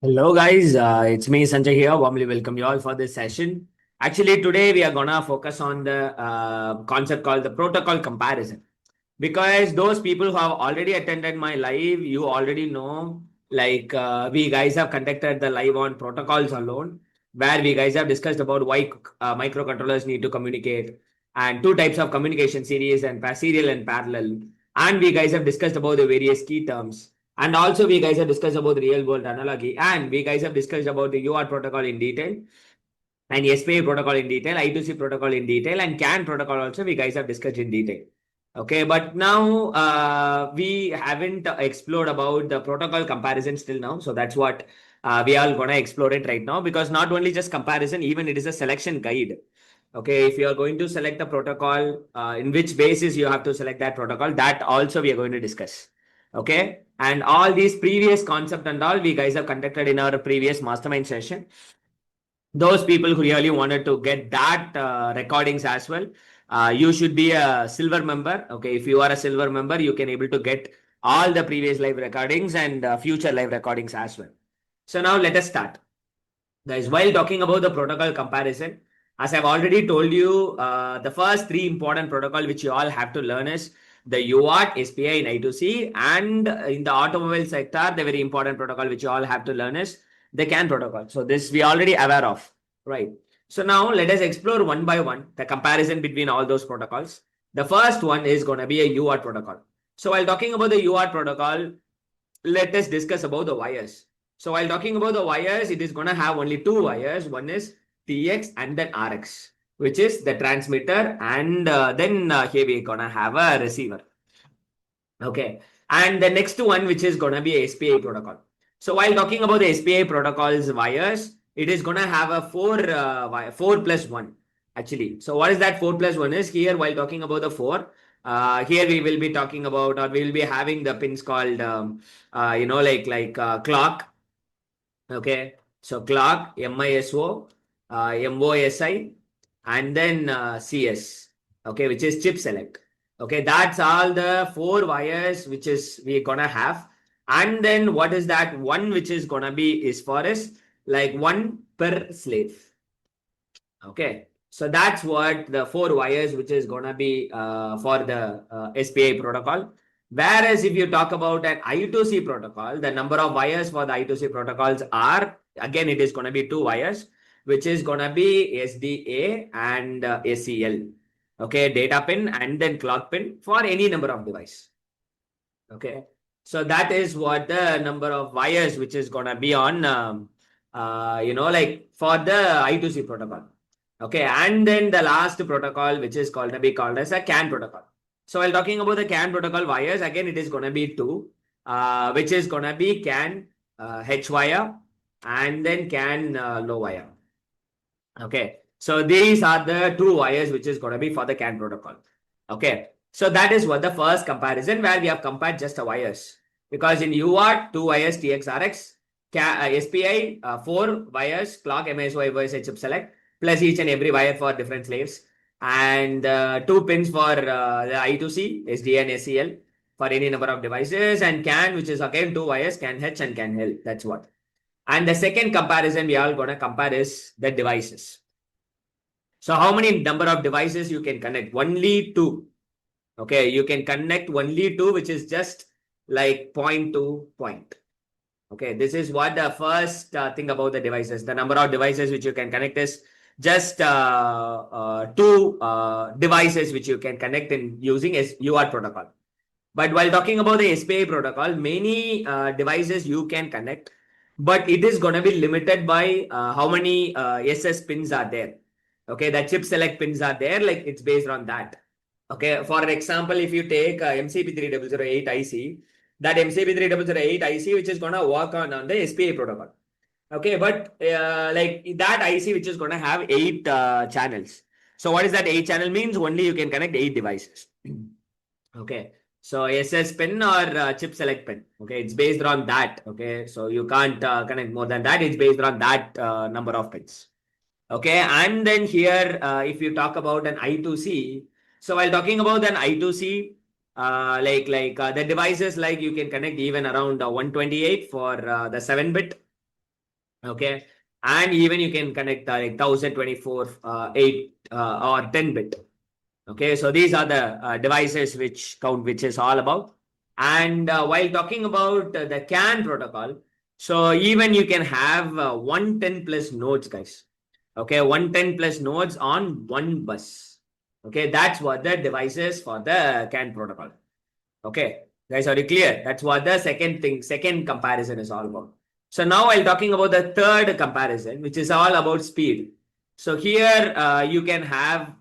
Hello guys, it's me Sanjay here. Warmly welcome you all for this session. Actually, today we are gonna focus on the concept called the protocol comparison. Because those people who have already attended my live, you already know, we guys have conducted the live on protocols alone, where we guys have discussed about why microcontrollers need to communicate and two types of communication series and serial and parallel. And we guys have discussed about the various key terms. And also we guys have discussed about the real world analogy. And we guys have discussed about the UART protocol in detail and SPI protocol in detail, I²C protocol in detail, and CAN protocol also we guys have discussed in detail. Okay, but now we haven't explored about the protocol comparison still now. So that's what we are gonna explore it right now, because not only just comparison, even it is a selection guide. Okay, if you are going to select a protocol, in which basis you have to select that protocol, that also we are going to discuss. Okay, and all these previous concept and all we guys have conducted in our previous mastermind session. Those people who really wanted to get that recordings as well, you should be a silver member. Okay, if you are a silver member, you can able to get all the previous live recordings and future live recordings as well. So now let us start. Guys, while talking about the protocol comparison, as I've already told you, the first three important protocol which you all have to learn is the UART, SPI, and I²C. And in the automobile sector, the very important protocol which you all have to learn is the CAN protocol. So this we already aware of, right? So now let us explore one by one the comparison between all those protocols. The first one is going to be a UART protocol. So while talking about the UART protocol, let us discuss about the wires. So while talking about the wires, it is going to have only two wires. One is TX and then RX, which is the transmitter, and then here we're going to have a receiver. Okay. And the next one, which is going to be a SPI protocol. So while talking about the SPI protocols wires, it is going to have a 4+1 actually. So what is that 4+1 is here? While talking about the 4, here we will be talking about, or we will be having the pins called, clock. Okay. So clock, MISO, MOSI, and then CS. Okay, which is chip select. Okay, that's all the 4 wires which is we're gonna have. And then what is that one which is gonna be is for us like 1 per slave. Okay, so that's what the 4 wires which is gonna be for the SPI protocol. Whereas if you talk about an I²C protocol, the number of wires for the I²C protocols are, again, it is going to be 2 wires, which is going to be SDA and SEL. Okay, data pin and then clock pin for any number of device. Okay, so that is what the number of wires which is going to be on, for the I²C protocol. Okay, and then the last protocol which is called to be called as a CAN protocol. So while talking about the CAN protocol wires, again, it is going to be 2, which is going to be CAN H wire and then CAN low wire. Okay, so these are the 2 wires which is going to be for the CAN protocol. Okay, so that is what the first comparison where we have compared just the wires. Because in UART, 2 wires TXRX, SPI, 4 wires, clock, MSY, voice, chip select, plus each and every wire for different slaves, and 2 pins for the I²C, SD and SEL for any number of devices, and CAN, which is again 2 wires, CAN H and CAN L. That's what. And the second comparison we are going to compare is the devices. So how many number of devices you can connect? Only 2. Okay, you can connect only 2, which is just like point to point. Okay, this is what the first thing about the devices. The number of devices which you can connect is just 2 devices which you can connect in using UART protocol. But while talking about the SPI protocol, many devices you can connect, but it is going to be limited by how many SS pins are there. Okay, the chip select pins are there, like it's based on that. Okay, for example, if you take MCP3008 IC, that MCP3008 IC which is going to work on the SPI protocol. Okay, but like that IC which is going to have 8 channels. So what is that 8 channel means? Only you can connect 8 devices. Okay, so SS pin or chip select pin. Okay, it's based on that. Okay, so you can't connect more than that. It's based on that number of pins. Okay, and then here, if you talk about an I²C, so while talking about an I²C, the devices like you can connect even around 128 for the 7-bit. Okay. And even you can connect like 1024, 8 or 10 bit. Okay. So these are the devices which count, which is all about. And while talking about the CAN protocol, so even you can have 110 plus nodes, guys. Okay. 110 plus nodes on one bus. Okay. That's what the devices for the CAN protocol. Okay. Guys, are you clear? That's what the second comparison is all about. So now while talking about the third comparison, which is all about speed. So here you can have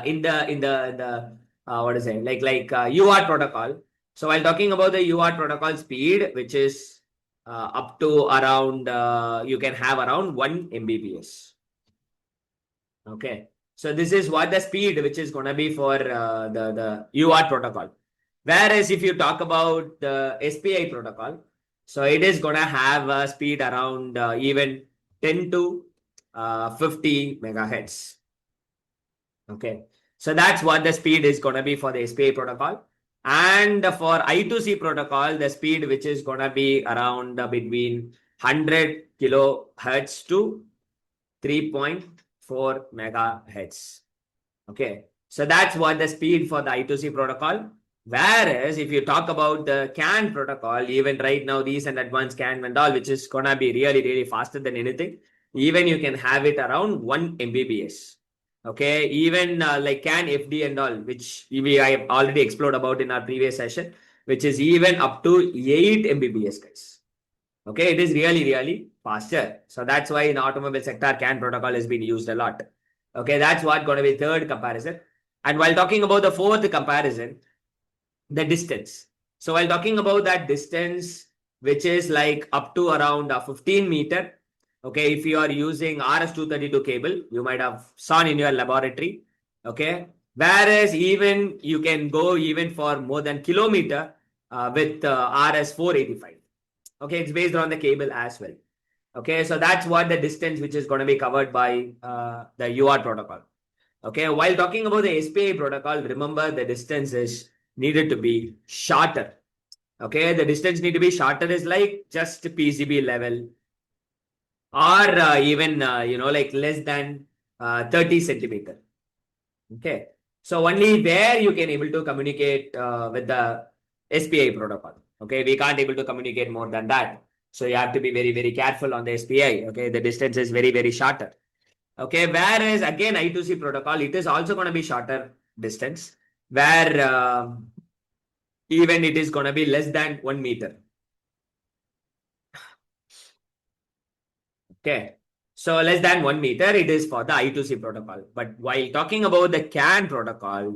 in the what is it UART protocol. So while talking about the UART protocol speed, which is up to around you can have around 1 Mbps. Okay. So this is what the speed which is going to be for the UART protocol. Whereas if you talk about the SPI protocol, so it is going to have a speed around even 10 to 50 megahertz. Okay. So that's what the speed is going to be for the SPI protocol. And for I²C protocol, the speed which is going to be around between 100 kilohertz to 3.4 megahertz. Okay. So that's what the speed for the I²C protocol. Whereas if you talk about the CAN protocol, even right now, these and advanced CAN and all, which is going to be really, really faster than anything, even you can have it around 1 Mbps. Okay. Even like CAN FD and all, which I have already explored about in our previous session, which is even up to 8 Mbps, guys. Okay, it is really, really faster. So that's why in the automobile sector, CAN protocol has been used a lot. Okay, that's what going to be third comparison. And while talking about the fourth comparison, the distance. So while talking about that distance, which is like up to around 15 meter. Okay, if you are using RS-232 cable, you might have seen in your laboratory. Okay, whereas even you can go even for more than kilometer with RS-485. Okay, it's based on the cable as well. Okay, so that's what the distance which is going to be covered by the UART protocol. Okay, while talking about the SPI protocol, remember the distance is needed to be shorter. Okay, the distance need to be shorter is like just PCB level or even like less than 30 centimeter. Okay, so only there you can able to communicate with the SPI protocol. Okay, we can't able to communicate more than that. So you have to be very, very careful on the SPI. Okay, the distance is very, very shorter. Okay, whereas again I²C protocol, it is also going to be shorter distance where even it is going to be less than 1 meter. Okay, so less than 1 meter, it is for the I²C protocol. But while talking about the CAN protocol,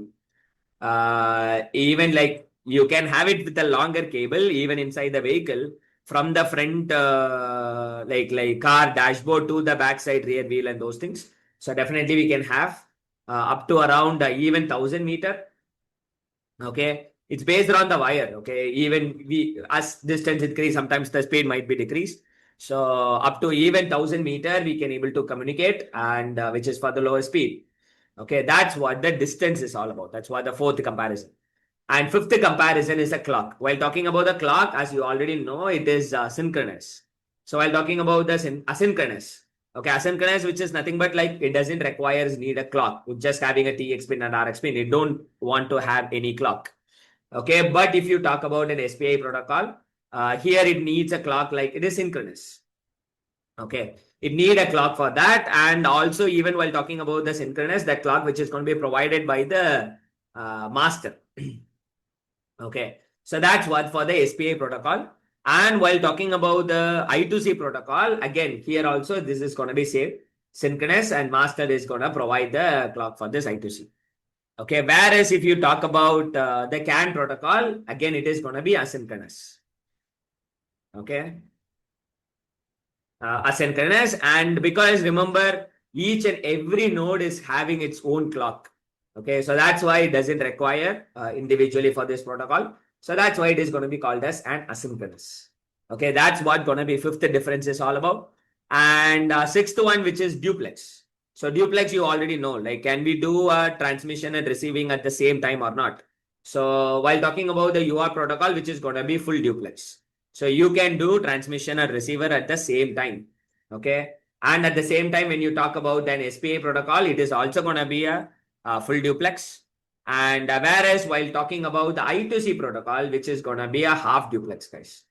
even like you can have it with a longer cable even inside the vehicle from the front like car dashboard to the backside rear wheel and those things. So definitely we can have up to around even 1,000 meter. Okay, it's based on the wire. Okay, even we as distance increase, sometimes the speed might be decreased. So up to even 1,000 meter we can able to communicate, and which is for the lower speed. Okay, that's what the distance is all about. That's what the fourth comparison. And fifth comparison is a clock. While talking about the clock, as you already know, it is synchronous. So while talking about the asynchronous, okay, asynchronous, which is nothing but like it doesn't requires need a clock. With just having a TX pin and RX pin, it don't want to have any clock. Okay, but if you talk about an SPI protocol, here it needs a clock, like it is synchronous. Okay, it need a clock for that. And also even while talking about the synchronous, that clock which is going to be provided by the master. Okay, so that's what for the SPI protocol. And while talking about the I²C protocol, again, here also this is going to be same synchronous, and master is going to provide the clock for this I²C. Okay, whereas if you talk about the CAN protocol, again, it is going to be asynchronous. Okay, asynchronous, and because remember, each and every node is having its own clock. Okay, so that's why it doesn't require individually for this protocol. So that's why it is going to be called as an asynchronous. Okay, that's what going to be fifth difference is all about. And sixth one, which is duplex. So duplex, you already know, like can we do a transmission and receiving at the same time or not? So while talking about the UART protocol, which is going to be full duplex. So you can do transmission or receiver at the same time. Okay. And at the same time, when you talk about an SPI protocol, it is also going to be a full duplex. And whereas while talking about the I²C protocol, which is going to be a half duplex, guys.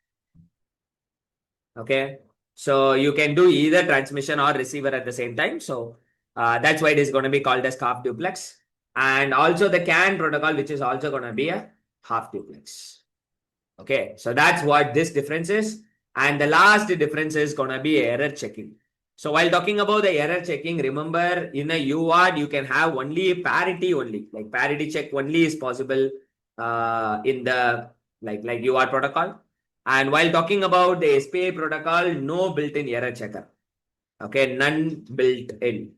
Okay. So you can do either transmission or receiver at the same time. So that's why it is going to be called as half duplex. And also the CAN protocol, which is also going to be a half duplex. Okay. So that's what this difference is. And the last difference is going to be error checking. So while talking about the error checking, remember in a UART, you can have only parity only. Like parity check only is possible in the like UART protocol. And while talking about the SPI protocol, no built-in error checker. Okay, none built in.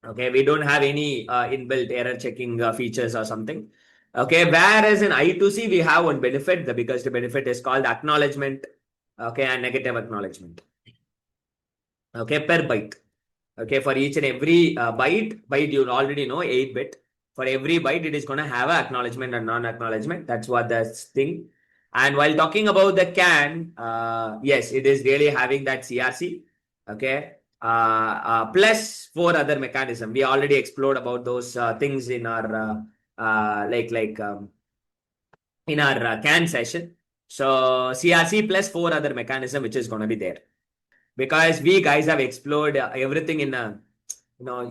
Okay, we don't have any inbuilt error checking features or something. Okay, whereas in I²C, we have one benefit. The biggest benefit is called acknowledgement. Okay, and negative acknowledgement. Okay, per byte. Okay, for each and every byte you already know 8-bit. For every byte, it is going to have an acknowledgement and non-acknowledgement. That's what the thing. And while talking about the CAN, yes, it is really having that CRC. Okay, plus 4 other mechanism. We already explored about those things in our in our CAN session. So CRC plus 4 other mechanism which is going to be there, because we guys have explored everything in a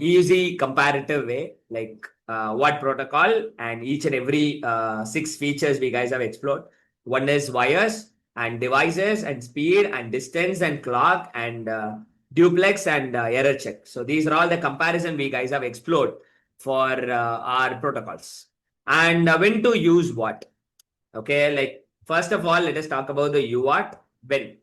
easy comparative way, like what protocol and each and every 6 features we guys have explored. One is wires and devices and speed and distance and clock and duplex and error check. So these are all the comparison we guys have explored for our protocols. And when to use what? Okay, like first of all, let us talk about the UART. When?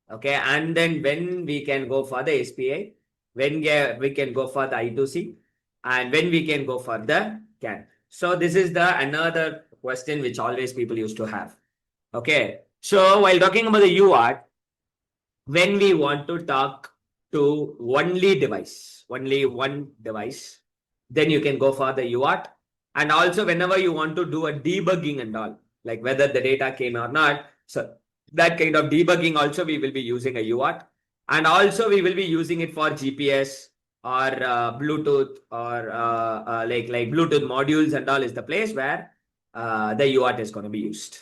Okay, and then when we can go for the SPI, when we can go for the I²C, and when we can go for the CAN. So this is the another question which always people used to have. Okay, so while talking about the UART, when we want to talk to only one device, then you can go for the UART. And also whenever you want to do a debugging and all, like whether the data came or not, so that kind of debugging also we will be using a UART. And also we will be using it for GPS or Bluetooth or like Bluetooth modules and all is the place where the UART is going to be used.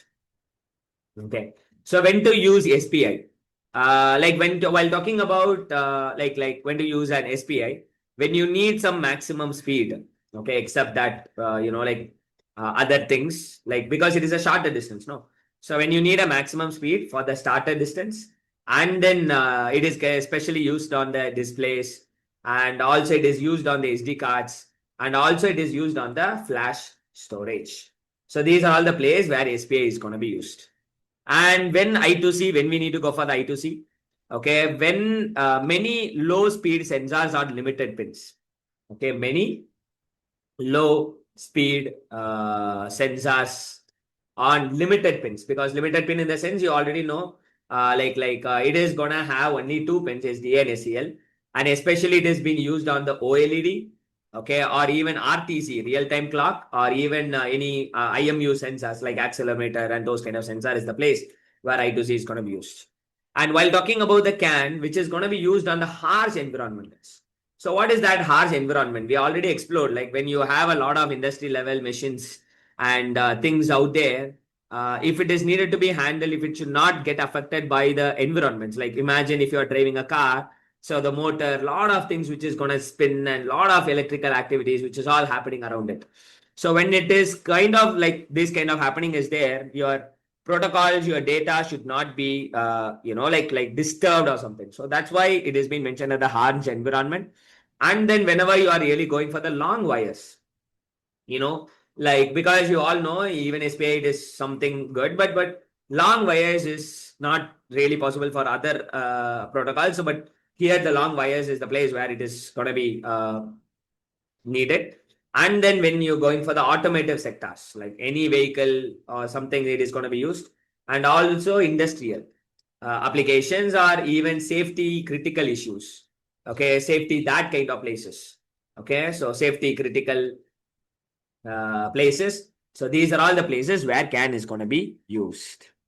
Okay. So when to use SPI? While talking about when to use an SPI, when you need some maximum speed, okay, except that other things, like because it is a shorter distance, no. So when you need a maximum speed for the starter distance, and then it is especially used on the displays, and also it is used on the SD cards, and also it is used on the flash storage. So these are all the places where SPI is going to be used. And when I²C, when we need to go for the I²C, okay, when many low speed sensors are limited pins, okay, many low speed sensors on limited pins, because limited pin in the sense you already know, it is gonna have only 2 pins, SDA and SEL, and especially it has been used on the OLED, okay, or even RTC, real-time clock, or even any IMU sensors like accelerometer and those kind of sensor is the place where I²C is going to be used. And while talking about the CAN, which is going to be used on the harsh environments. So what is that harsh environment? We already explored, like when you have a lot of industry level machines and things out there, if it is needed to be handled, if it should not get affected by the environments, like imagine if you are driving a car, so the motor, a lot of things which is going to spin and a lot of electrical activities, which is all happening around it. So when it is kind of like this kind of happening is there, your protocols, your data should not be, disturbed or something. So that's why it has been mentioned as the harsh environment. And then whenever you are really going for the long wires, because you all know even SPI is something good, but long wires is not really possible for other protocols. So, but here the long wires is the place where it is going to be needed. And then when you're going for the automotive sectors, like any vehicle or something, it is going to be used. And also industrial applications or even safety critical issues. Okay, safety, that kind of places. Okay, so safety critical places. So these are all the places where CAN is going to be used.